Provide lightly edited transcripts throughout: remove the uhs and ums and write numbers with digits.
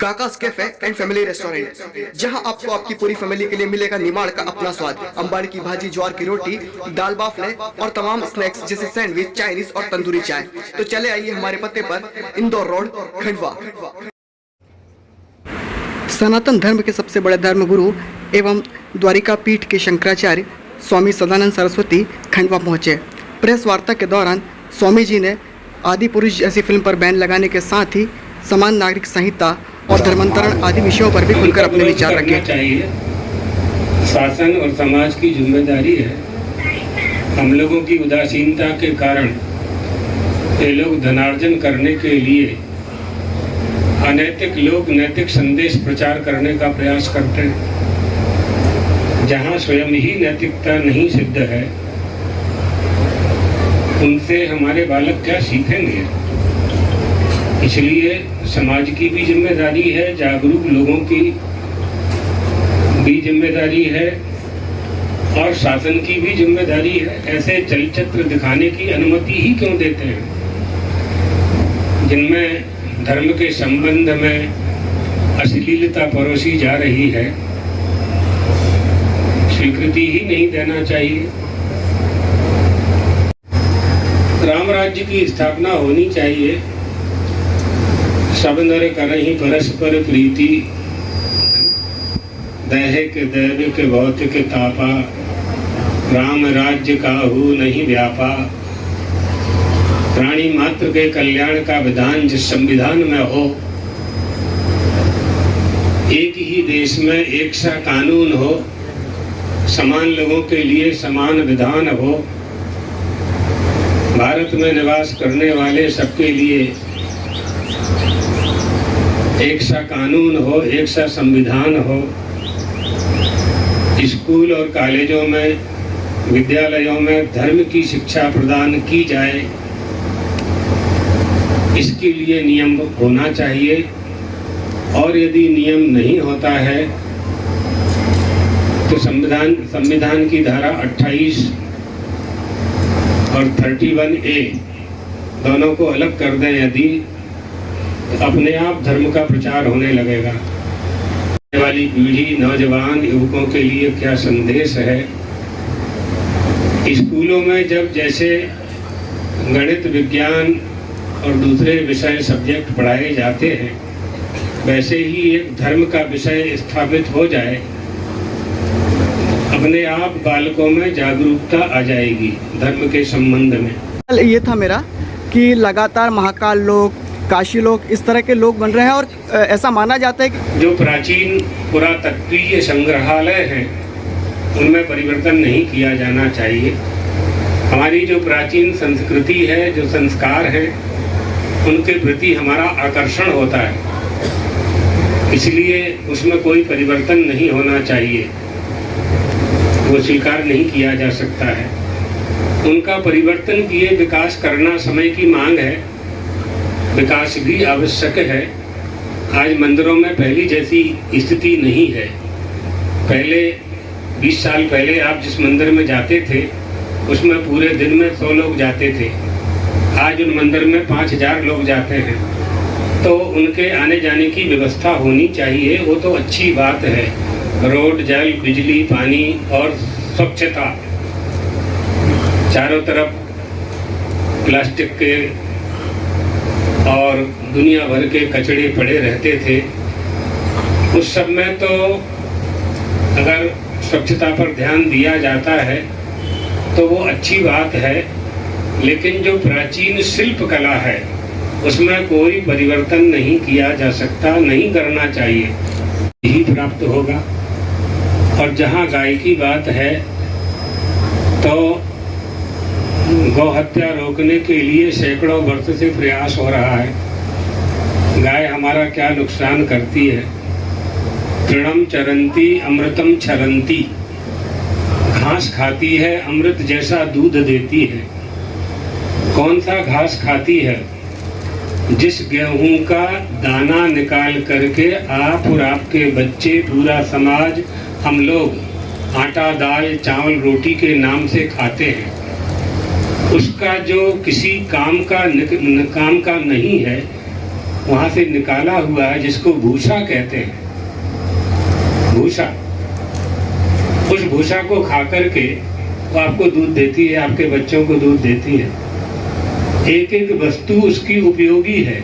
Kakas cafe and family restaurant, जहां आपको आपकी पूरी फैमिली के लिए मिलेगा निमाड़ का अपना स्वाद, अंबाड़ी की भाजी, ज्वार की रोटी, दाल बाफले और तमाम स्नैक्स जैसे सैंडविच, चाइनीज और तंदूरी चाय। तो चले आइए हमारे पते पर, इंदौर रोड, खंडवा। सनातन धर्म के सबसे बड़े धर्मगुरु एवं द्वारिका पीठ के शंकराचार्य स्वामी सदानंद सरस्वती खंडवा पहुंचे। प्रेस वार्ता के दौरान स्वामी जी ने आदि पुरुष जैसी फिल्म पर बैन लगाने के साथ ही समान नागरिक संहिता और धर्मांतरण आदि विषयों पर भी खुलकर अपने विचार रखे। शासन और समाज की जिम्मेदारी है। हम लोगों की उदासीनता के कारण ये लोग धनार्जन करने के लिए अनैतिक लोग नैतिक संदेश प्रचार करने का प्रयास करते हैं। जहां स्वयं ही नैतिकता नहीं सिद्ध है, उनसे हमारे बालक क्या सीखेंगे। इसलिए समाज की भी जिम्मेदारी है, जागरूक लोगों की भी जिम्मेदारी है और शासन की भी जिम्मेदारी है। ऐसे चलचित्र दिखाने की अनुमति ही क्यों देते हैं जिनमें धर्म के संबंध में अश्लीलता परोसी जा रही है। स्वीकृति ही नहीं देना चाहिए। राम राज्य की स्थापना होनी चाहिए। सब नर करहि परस्पर प्रीति, दैहिक दैविक भौतिक तापा, राम राज्य काहू नहीं व्यापा। प्राणी मात्र के कल्याण का विधान जिस संविधान में हो, एक ही देश में एक सा कानून हो, समान लोगों के लिए समान विधान हो, भारत में निवास करने वाले सबके लिए एक सा कानून हो, एक सा संविधान हो। स्कूल और कॉलेजों में, विद्यालयों में धर्म की शिक्षा प्रदान की जाए, इसके लिए नियम होना चाहिए। और यदि नियम नहीं होता है तो संविधान की धारा 28 और 31A दोनों को अलग कर दें यदि, तो अपने आप धर्म का प्रचार होने लगेगा। आने वाली पीढ़ी, नौजवान युवकों के लिए क्या संदेश है। स्कूलों में जब जैसे गणित, विज्ञान और दूसरे विषय सब्जेक्ट पढ़ाए जाते हैं, वैसे ही एक धर्म का विषय स्थापित हो जाए, अपने आप बालकों में जागरूकता आ जाएगी धर्म के संबंध में। ये था मेरा कि लगातार महाकाल लोग, काशी लोग, इस तरह के लोग बन रहे हैं और ऐसा माना जाता है कि जो प्राचीन पुरातत्वीय संग्रहालय हैं उनमें परिवर्तन नहीं किया जाना चाहिए। हमारी जो प्राचीन संस्कृति है, जो संस्कार हैं, उनके प्रति हमारा आकर्षण होता है, इसलिए उसमें कोई परिवर्तन नहीं होना चाहिए। वो स्वीकार नहीं किया जा सकता है। उनका परिवर्तन किए विकास करना समय की मांग है। विकास भी आवश्यक है। आज मंदिरों में पहली जैसी स्थिति नहीं है। पहले 20 साल पहले आप जिस मंदिर में जाते थे उसमें पूरे दिन में 100 लोग जाते थे। आज उन मंदिर में 5000 लोग जाते हैं। तो उनके आने जाने की व्यवस्था होनी चाहिए, वो तो अच्छी बात है। रोड, जल, बिजली, पानी और स्वच्छता। चारों तरफ प्लास्टिक के और दुनिया भर के कचड़े पड़े रहते थे। उस सब में तो अगर स्वच्छता पर ध्यान दिया जाता है तो वो अच्छी बात है, लेकिन जो प्राचीन शिल्प कला है उसमें कोई परिवर्तन नहीं किया जा सकता, नहीं करना चाहिए, यही प्राप्त होगा। और जहाँ गाय की बात है तो गौ हत्या रोकने के लिए सैकड़ों वर्ष से प्रयास हो रहा है। गाय हमारा क्या नुकसान करती है। तृणम चरंती अमृतम क्षरंती, घास खाती है, अमृत जैसा दूध देती है। कौन सा घास खाती है? जिस गेहूं का दाना निकाल करके आप और आपके बच्चे, पूरा समाज, हम लोग आटा, दाल, चावल, रोटी के नाम से खाते हैं, उसका जो किसी काम का नहीं है, वहां से निकाला हुआ है, जिसको भूसा कहते हैं। भूसा, उस भूसा को खा करके वो आपको दूध देती है, आपके बच्चों को दूध देती है। एक एक वस्तु उसकी उपयोगी है।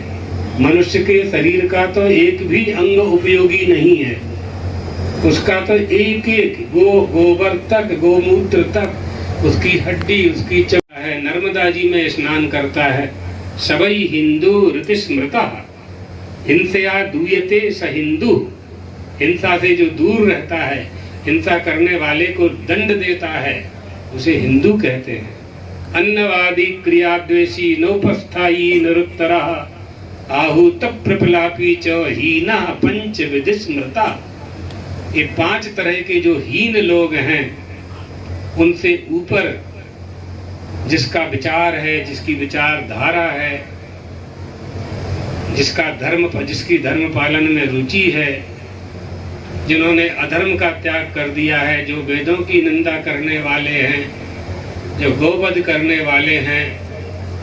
मनुष्य के शरीर का तो एक भी अंग उपयोगी नहीं है। उसका तो एक एक गोबर तक, गोमूत्र तक, उसकी हड्डी, उसकी चमड़ा है। नर्मदा जी में स्नान करता है। सबई हिंदू ऋति स्मृता हिंसया दूयते स हिंदू। हिंसा से जो दूर रहता है, हिंसा करने वाले को दंड देता है, उसे हिंदू कहते हैं। अन्नवादी क्रियाद्वेषी नोपस्थायी निरुत्तरा आहूत प्रपलापी च हीना पंच विधि स्मृता। ये 5 तरह के जो हीन लोग हैं, उनसे ऊपर जिसका विचार है, जिसकी विचारधारा है, जिसकी धर्म पालन में रुचि है, जिन्होंने अधर्म का त्याग कर दिया है, जो वेदों की निंदा करने वाले हैं, जो गोवध करने वाले हैं,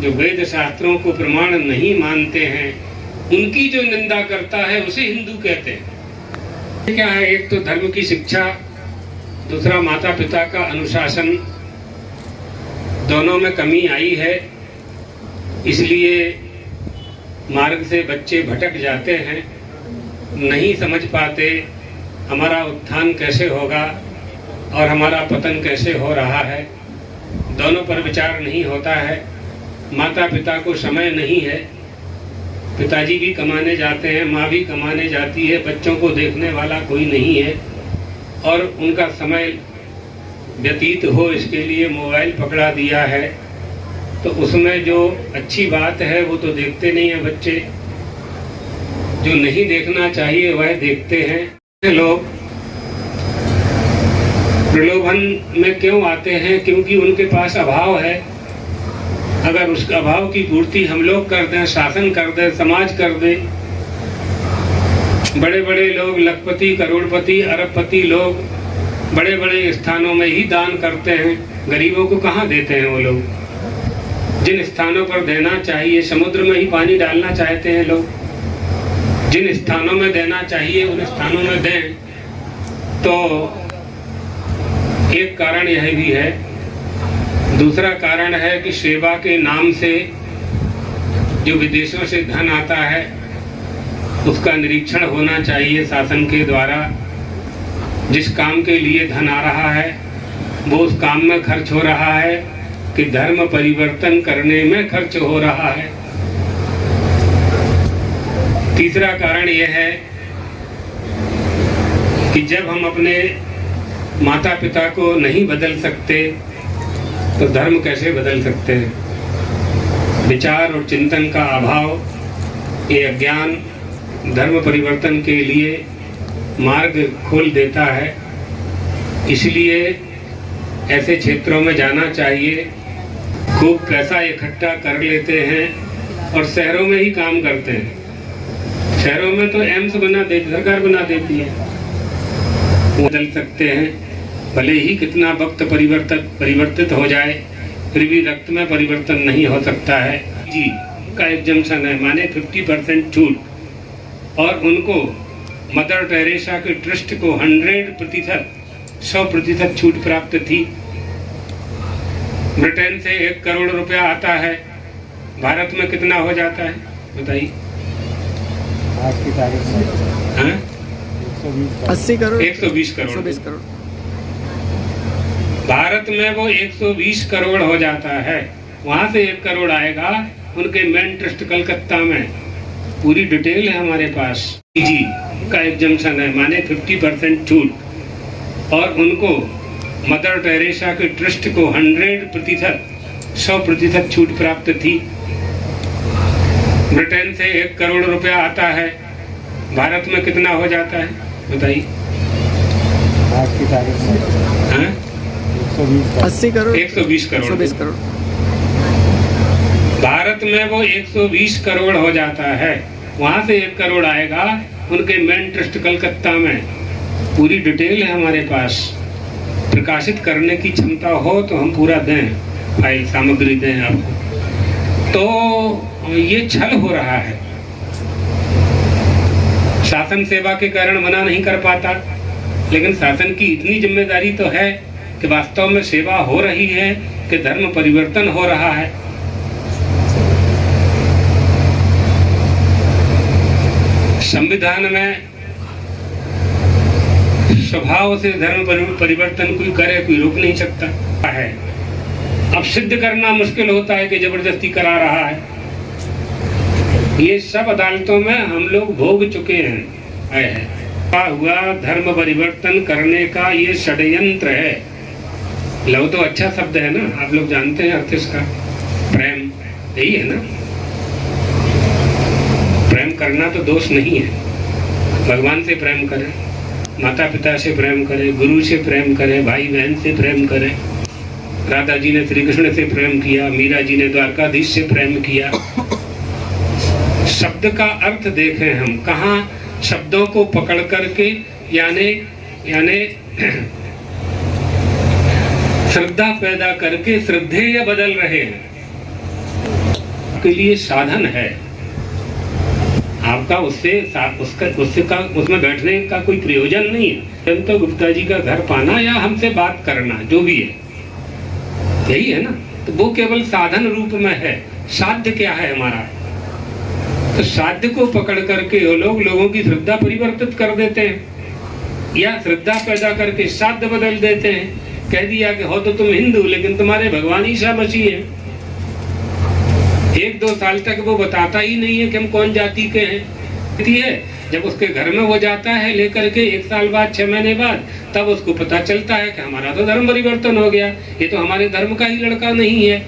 जो वेद शास्त्रों को प्रमाण नहीं मानते हैं, उनकी जो निंदा करता है उसे हिंदू कहते हैं। क्या है? एक तो धर्म की शिक्षा, दूसरा माता पिता का अनुशासन। दोनों में कमी आई है, इसलिए मार्ग से बच्चे भटक जाते हैं, नहीं समझ पाते हमारा उत्थान कैसे होगा और हमारा पतन कैसे हो रहा है। दोनों पर विचार नहीं होता है। माता पिता को समय नहीं है। पिताजी भी कमाने जाते हैं, माँ भी कमाने जाती है, बच्चों को देखने वाला कोई नहीं है, और उनका समय व्यतीत हो इसके लिए मोबाइल पकड़ा दिया है। तो उसमें जो अच्छी बात है वो तो देखते नहीं है बच्चे, जो नहीं देखना चाहिए वह देखते हैं। लोग प्रलोभन में क्यों आते हैं? क्योंकि उनके पास अभाव है। अगर उस अभाव की पूर्ति हम लोग कर दें, शासन कर दें, समाज कर दे, बड़े बड़े लोग, लखपति, करोड़पति, अरबपति लोग बड़े बड़े स्थानों में ही दान करते हैं, गरीबों को कहाँ देते हैं वो लोग? जिन स्थानों पर देना चाहिए, समुद्र में ही पानी डालना चाहते हैं लोग। जिन स्थानों में देना चाहिए उन स्थानों में दें। तो एक कारण यह भी है। दूसरा कारण है कि सेवा के नाम से जो विदेशों से धन आता है उसका निरीक्षण होना चाहिए शासन के द्वारा। जिस काम के लिए धन आ रहा है वो उस काम में खर्च हो रहा है कि धर्म परिवर्तन करने में खर्च हो रहा है। तीसरा कारण यह है कि जब हम अपने माता पिता को नहीं बदल सकते तो धर्म कैसे बदल सकते हैं? विचार और चिंतन का अभाव, ये अज्ञान धर्म परिवर्तन के लिए मार्ग खोल देता है। इसलिए ऐसे क्षेत्रों में जाना चाहिए। खूब पैसा इकट्ठा कर लेते हैं और शहरों में ही काम करते हैं। शहरों में तो एम्स बना देती, सरकार बना देती है, वो बदल सकते हैं। भले ही कितना वक्त परिवर्तित हो जाए, फिर भी रक्त में परिवर्तन नहीं हो सकता है। जी का एग्जम्पशन है, माने 50% छूट, और उनको मदर टेरेसा के ट्रस्ट को 100% छूट प्राप्त थी। ब्रिटेन से 1 करोड़ रुपया आता है, भारत में कितना हो जाता है बताइए? आज की तारीख में 80 करोड़, 120 करोड़। 120 करोड़। भारत में वो 120 करोड़ हो जाता है। वहां से 1 करोड़ आएगा उनके मेन ट्रस्ट कलकत्ता में। पूरी डिटेल है हमारे पास। जी का एग्जम्पशन है, माने 50% छूट, और उनको मदर टेरेसा के ट्रस्ट को 100% छूट प्राप्त थी। ब्रिटेन से 1 करोड़ रुपया आता है, भारत में कितना हो जाता है बताइए? आज की तारीख में 80 करोड़, 120 करोड़। 120 करोड़। भारत में वो 120 करोड़ हो जाता है। वहां से 1 करोड़ आएगा उनके मेन ट्रस्ट कलकत्ता में। पूरी डिटेल है हमारे पास। प्रकाशित करने की क्षमता हो तो हम पूरा दें, फाइल सामग्री दें आपको। तो ये छल हो रहा है। शासन सेवा के कारण मना नहीं कर पाता, लेकिन शासन की इतनी जिम्मेदारी तो है कि वास्तव में सेवा हो रही है कि धर्म परिवर्तन हो रहा है। संविधान में स्वभाव से धर्म परिवर्तन कोई करे, कोई रोक नहीं सकता है। अब सिद्ध करना मुश्किल होता है कि जबरदस्ती करा रहा है। ये सब अदालतों में हम लोग भोग चुके हैं। हुआ धर्म परिवर्तन करने का ये षड्यंत्र है। लव तो अच्छा शब्द है ना, आप लोग जानते हैं अर्थ इसका, प्रेम यही है ना। प्रेम करना तो दोष नहीं है। भगवान से प्रेम करें, माता पिता से प्रेम करें, गुरु से प्रेम करें, भाई बहन से प्रेम करें। राधा जी ने श्री कृष्ण से प्रेम किया, मीरा जी ने द्वारकाधीश से प्रेम किया। शब्द का अर्थ देखें हम, कहाँ शब्दों को पकड़ करके यानी श्रद्धा पैदा करके श्रद्धेय बदल रहे हैं। के लिए साधन है आपका, उसमें बैठने का कोई प्रयोजन नहीं है। तो गुप्ता जी का घर पाना या हमसे बात करना, जो भी है यही है ना। तो वो केवल साधन रूप में है। साध्य क्या है हमारा? तो साध्य को पकड़ करके वो लोगों की श्रद्धा परिवर्तित कर देते हैं, या श्रद्धा पैदा करके साध्य बदल देते हैं। कह दिया कि हो तो तुम हिंदू, लेकिन तुम्हारे भगवान ईसा मसीह है। 1-2 साल तक वो बताता ही नहीं है कि हम कौन जाति के हैं। जब उसके घर में वो जाता है लेकर के 1 साल बाद, 6 महीने बाद, तब उसको पता चलता है कि हमारा तो धर्म परिवर्तन हो गया, ये तो हमारे धर्म का ही लड़का नहीं है।